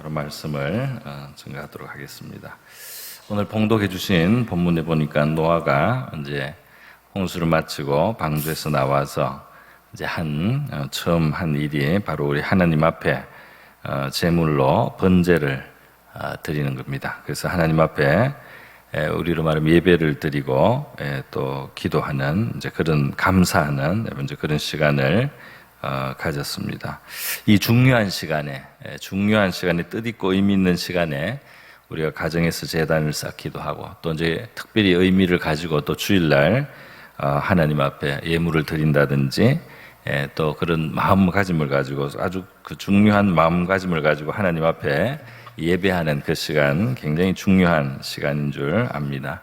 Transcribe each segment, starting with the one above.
바로 말씀을 증거하도록 하겠습니다. 오늘 봉독해 주신 본문에 보니까 노아가 이제 홍수를 마치고 방주에서 나와서 이제 처음 한 일이 바로 우리 하나님 앞에 제물로 번제를 드리는 겁니다. 그래서 하나님 앞에 우리로 말하면 예배를 드리고 또 기도하는 이제 그런 감사하는 이제 그런 시간을 가졌습니다. 이 중요한 시간에 뜻있고 의미 있는 시간에 우리가 가정에서 제단을 쌓기도 하고 또 이제 특별히 의미를 가지고 또 주일날 하나님 앞에 예물을 드린다든지 또 그런 마음가짐을 가지고 아주 그 중요한 마음가짐을 가지고 하나님 앞에 예배하는 그 시간 굉장히 중요한 시간인 줄 압니다.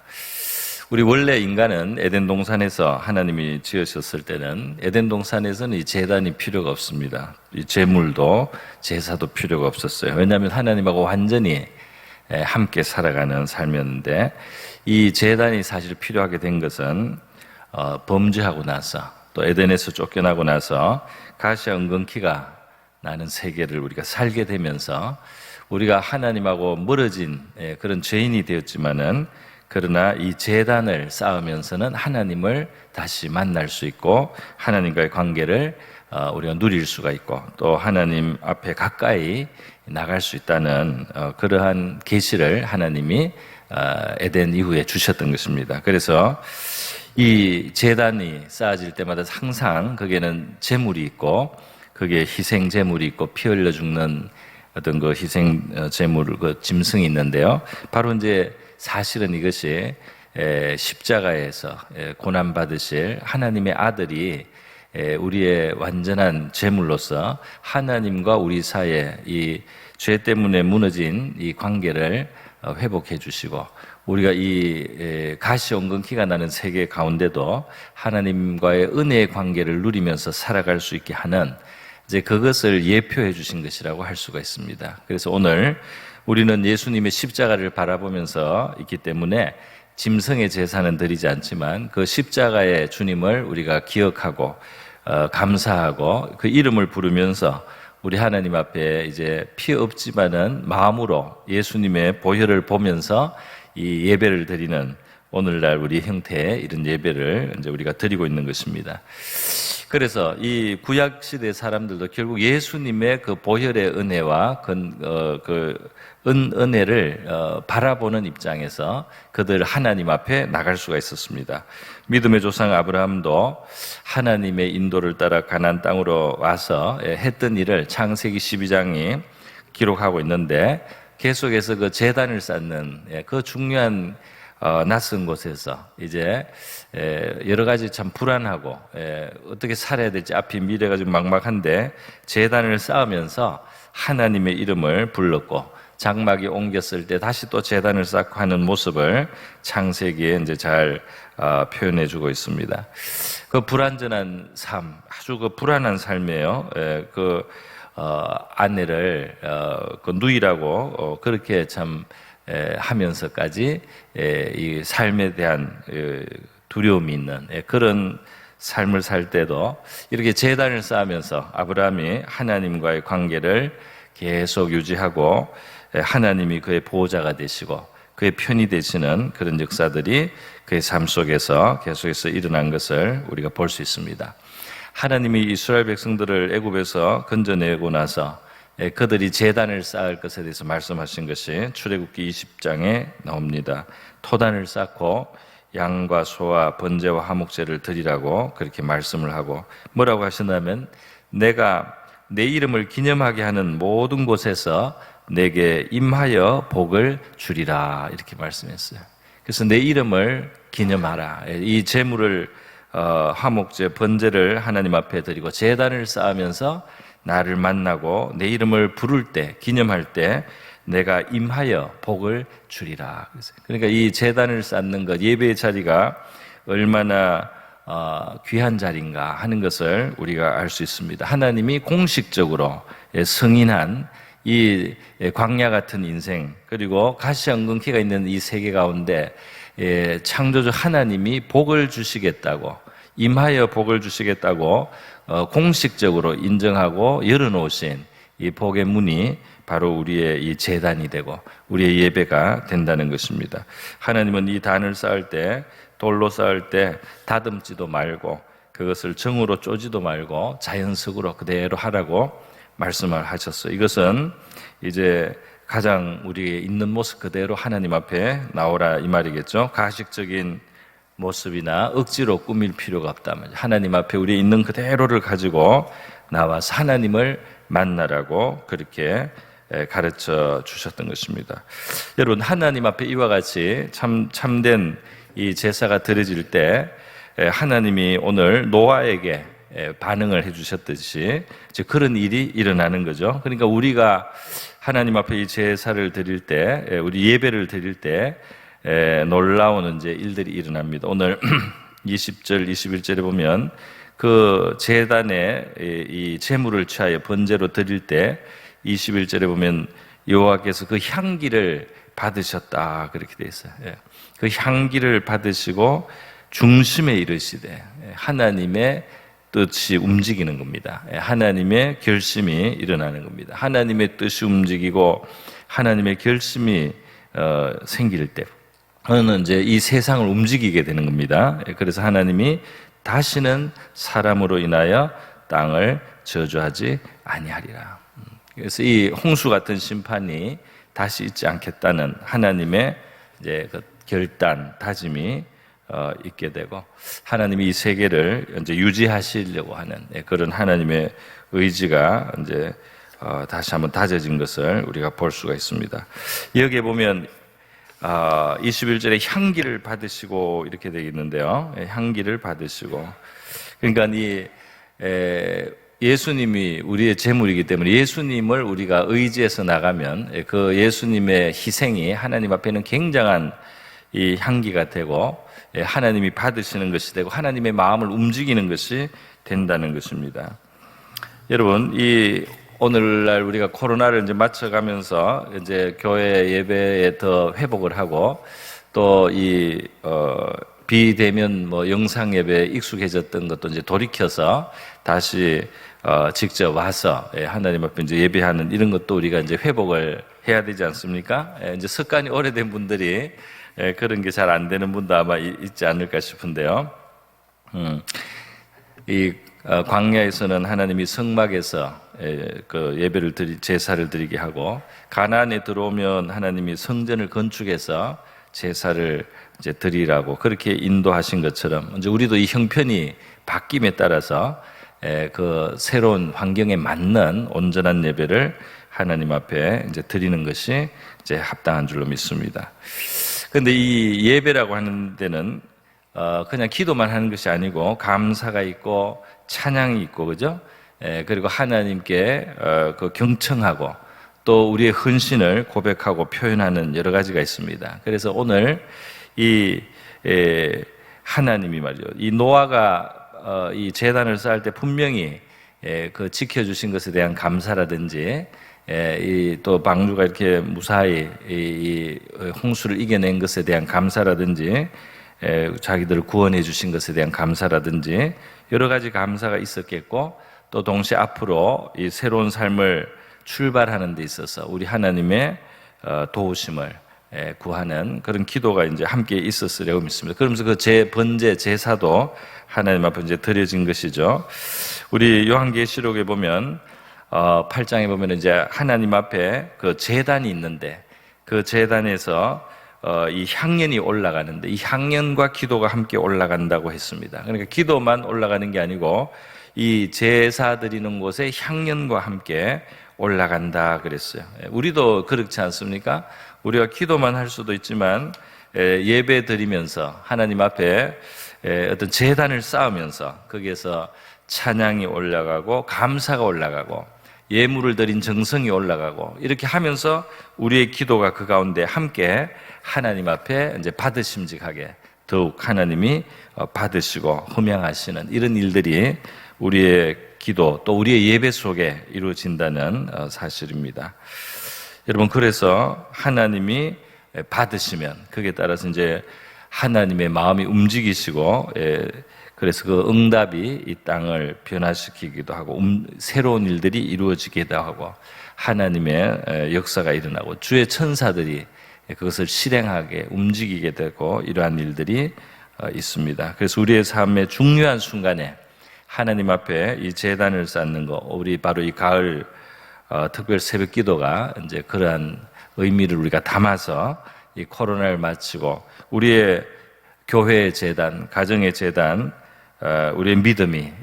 우리 원래 인간은 에덴 동산에서 하나님이 지으셨을 때는 에덴 동산에서는 이 제단이 필요가 없습니다. 이 제물도 제사도 필요가 없었어요. 왜냐하면 하나님하고 완전히 함께 살아가는 삶이었는데 이 제단이 사실 필요하게 된 것은 범죄하고 나서 또 에덴에서 쫓겨나고 나서 가시와 은근키가 나는 세계를 우리가 살게 되면서 우리가 하나님하고 멀어진 그런 죄인이 되었지만은 그러나 이 제단을 쌓으면서는 하나님을 다시 만날 수 있고 하나님과의 관계를 우리가 누릴 수가 있고 또 하나님 앞에 가까이 나갈 수 있다는 그러한 계시를 하나님이 에덴 이후에 주셨던 것입니다. 그래서 이 제단이 쌓아질 때마다 항상 거기에는 제물이 있고 거기에 희생 제물이 있고 피 흘려 죽는 어떤 그 희생 제물 그 짐승이 있는데요. 바로 이제 사실은 이것이 십자가에서 고난 받으실 하나님의 아들이 우리의 완전한 제물로서 하나님과 우리 사이에 이 죄 때문에 무너진 이 관계를 회복해 주시고 우리가 이 가시 엉겅퀴가 나는 세계 가운데도 하나님과의 은혜의 관계를 누리면서 살아갈 수 있게 하는 이제 그것을 예표해 주신 것이라고 할 수가 있습니다. 그래서 오늘 우리는 예수님의 십자가를 바라보면서 있기 때문에 짐승의 제사는 드리지 않지만 그 십자가의 주님을 우리가 기억하고 감사하고 그 이름을 부르면서 우리 하나님 앞에 이제 피 없지만은 마음으로 예수님의 보혈을 보면서 이 예배를 드리는 오늘날 우리 형태의 이런 예배를 이제 우리가 드리고 있는 것입니다. 그래서 이 구약 시대 사람들도 결국 예수님의 그 보혈의 은혜와 은혜를 바라보는 입장에서 그들 하나님 앞에 나갈 수가 있었습니다. 믿음의 조상 아브라함도 하나님의 인도를 따라 가나안 땅으로 와서 했던 일을 창세기 12장이 기록하고 있는데 계속해서 그 제단을 쌓는 그 중요한 낯선 곳에서 이제 여러 가지 참 불안하고 어떻게 살아야 될지 앞이 미래가 좀 막막한데 제단을 쌓으면서 하나님의 이름을 불렀고 장막이 옮겼을 때 다시 또 제단을 쌓고 하는 모습을 창세기에 이제 잘 표현해 주고 있습니다. 그 불안전한 삶, 아주 그 불안한 삶이에요. 아내를 그 누이라고 그렇게 참 하면서까지 이 삶에 대한 두려움이 있는 그런 삶을 살 때도 이렇게 제단을 쌓으면서 아브라함이 하나님과의 관계를 계속 유지하고 하나님이 그의 보호자가 되시고 그의 편이 되시는 그런 역사들이 그의 삶 속에서 계속해서 일어난 것을 우리가 볼 수 있습니다. 하나님이 이스라엘 백성들을 애굽에서 건져내고 나서 그들이 제단을 쌓을 것에 대해서 말씀하신 것이 출애굽기 20장에 나옵니다. 토단을 쌓고 양과 소와 번제와 화목제를 드리라고 그렇게 말씀을 하고 뭐라고 하신다면 내가 내 이름을 기념하게 하는 모든 곳에서 내게 임하여 복을 주리라 이렇게 말씀했어요. 그래서 내 이름을 기념하라. 이 제물을 화목제 번제를 하나님 앞에 드리고 제단을 쌓으면서 나를 만나고 내 이름을 부를 때 기념할 때 내가 임하여 복을 주리라. 그러니까 이 제단을 쌓는 것 예배의 자리가 얼마나 귀한 자리인가 하는 것을 우리가 알 수 있습니다. 하나님이 공식적으로 승인한 이 광야 같은 인생 그리고 가시연근키가 있는 이 세계 가운데 창조주 하나님이 복을 주시겠다고 임하여 복을 주시겠다고 공식적으로 인정하고 열어놓으신 이 복의 문이 바로 우리의 이 제단이 되고 우리의 예배가 된다는 것입니다. 하나님은 이 단을 쌓을 때, 돌로 쌓을 때 다듬지도 말고 그것을 정으로 쪼지도 말고 자연석으로 그대로 하라고 말씀을 하셨어요. 이것은 이제 가장 우리의 있는 모습 그대로 하나님 앞에 나오라 이 말이겠죠. 가식적인 모습이나 억지로 꾸밀 필요가 없다. 하나님 앞에 우리 있는 그대로를 가지고 나와서 하나님을 만나라고 그렇게 가르쳐 주셨던 것입니다. 여러분, 하나님 앞에 이와 같이 참된 이 제사가 드려질 때 하나님이 오늘 노아에게 반응을 해주셨듯이 그런 일이 일어나는 거죠. 그러니까 우리가 하나님 앞에 이 제사를 드릴 때, 우리 예배를 드릴 때 놀라운 이제 일들이 일어납니다. 오늘 20절, 21절에 보면 그 제단에 이 제물을 취하여 번제로 드릴 때 21절에 보면 여호와께서 그 향기를 받으셨다 그렇게 돼 있어요. 그 향기를 받으시고 중심에 이르시되 하나님의 뜻이 움직이는 겁니다. 하나님의 결심이 일어나는 겁니다. 하나님의 뜻이 움직이고 하나님의 결심이 생길 때 는 이제 이 세상을 움직이게 되는 겁니다. 그래서 하나님이 다시는 사람으로 인하여 땅을 저주하지 아니하리라. 그래서 이 홍수 같은 심판이 다시 있지 않겠다는 하나님의 이제 그 결단, 다짐이 있게 되고 하나님이 이 세계를 이제 유지하시려고 하는 그런 하나님의 의지가 이제 다시 한번 다져진 것을 우리가 볼 수가 있습니다. 여기에 보면 21절에 향기를 받으시고 이렇게 되어 있는데요. 향기를 받으시고 그러니까 이 예수님이 우리의 제물이기 때문에 예수님을 우리가 의지해서 나가면 그 예수님의 희생이 하나님 앞에는 굉장한 이 향기가 되고 하나님이 받으시는 것이 되고 하나님의 마음을 움직이는 것이 된다는 것입니다. 여러분, 이 오늘날 우리가 코로나를 이제 맞춰가면서 이제 교회 예배에 더 회복을 하고 또 이 비대면 뭐 영상 예배에 익숙해졌던 것도 이제 돌이켜서 다시 직접 와서 하나님 앞에 이제 예배하는 이런 것도 우리가 이제 회복을 해야 되지 않습니까? 이제 습관이 오래된 분들이 그런 게 잘 안 되는 분도 아마 있지 않을까 싶은데요. 이 광야에서는 하나님이 성막에서 그 예배를 제사를 드리게 하고 가나안에 들어오면 하나님이 성전을 건축해서 제사를 이제 드리라고 그렇게 인도하신 것처럼 이제 우리도 이 형편이 바뀜에 따라서 그 새로운 환경에 맞는 온전한 예배를 하나님 앞에 이제 드리는 것이 이제 합당한 줄로 믿습니다. 그런데 이 예배라고 하는 데는 그냥 기도만 하는 것이 아니고 감사가 있고 찬양이 있고 그죠? 그리고 하나님께 그 경청하고 또 우리의 헌신을 고백하고 표현하는 여러 가지가 있습니다. 그래서 오늘 이 하나님이 말이죠. 이 노아가 이 제단을 쌓을 때 분명히 그 지켜주신 것에 대한 감사라든지 또 방주가 이렇게 무사히 이 홍수를 이겨낸 것에 대한 감사라든지 자기들을 구원해 주신 것에 대한 감사라든지 여러 가지 감사가 있었겠고 또 동시에 앞으로 이 새로운 삶을 출발하는 데 있어서 우리 하나님의 도우심을 구하는 그런 기도가 이제 함께 있었으려고 믿습니다. 그러면서 그 번제 제사도 하나님 앞에 이제 드려진 것이죠. 우리 요한계시록에 보면 8장에 보면 이제 하나님 앞에 그 제단이 있는데 그 제단에서 이 향연이 올라가는데 이 향연과 기도가 함께 올라간다고 했습니다. 그러니까 기도만 올라가는 게 아니고 이 제사 드리는 곳에 향연과 함께 올라간다 그랬어요. 우리도 그렇지 않습니까? 우리가 기도만 할 수도 있지만 예배 드리면서 하나님 앞에 어떤 제단을 쌓으면서 거기에서 찬양이 올라가고 감사가 올라가고 예물을 드린 정성이 올라가고 이렇게 하면서 우리의 기도가 그 가운데 함께 하나님 앞에 이제 받으심직하게 더욱 하나님이 받으시고 흠양하시는 이런 일들이 우리의 기도 또 우리의 예배 속에 이루어진다는 사실입니다. 여러분, 그래서 하나님이 받으시면 거기에 따라서 이제 하나님의 마음이 움직이시고 그래서 그 응답이 이 땅을 변화시키기도 하고 새로운 일들이 이루어지기도 하고 하나님의 역사가 일어나고 주의 천사들이 그것을 실행하게 움직이게 되고 이러한 일들이 있습니다. 그래서 우리의 삶의 중요한 순간에 하나님 앞에 이 제단을 쌓는 거, 우리 바로 이 가을 특별 새벽 기도가 이제 그러한 의미를 우리가 담아서 이 코로나를 마치고 우리의 교회의 제단, 가정의 제단, 우리의 믿음이,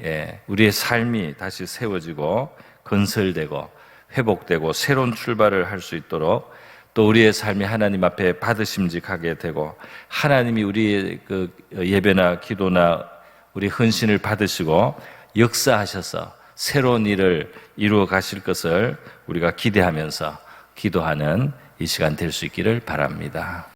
우리의 삶이 다시 세워지고 건설되고 회복되고 새로운 출발을 할 수 있도록 또 우리의 삶이 하나님 앞에 받으심직하게 되고 하나님이 우리의 그 예배나 기도나 우리 헌신을 받으시고 역사하셔서 새로운 일을 이루어 가실 것을 우리가 기대하면서 기도하는 이 시간 될 수 있기를 바랍니다.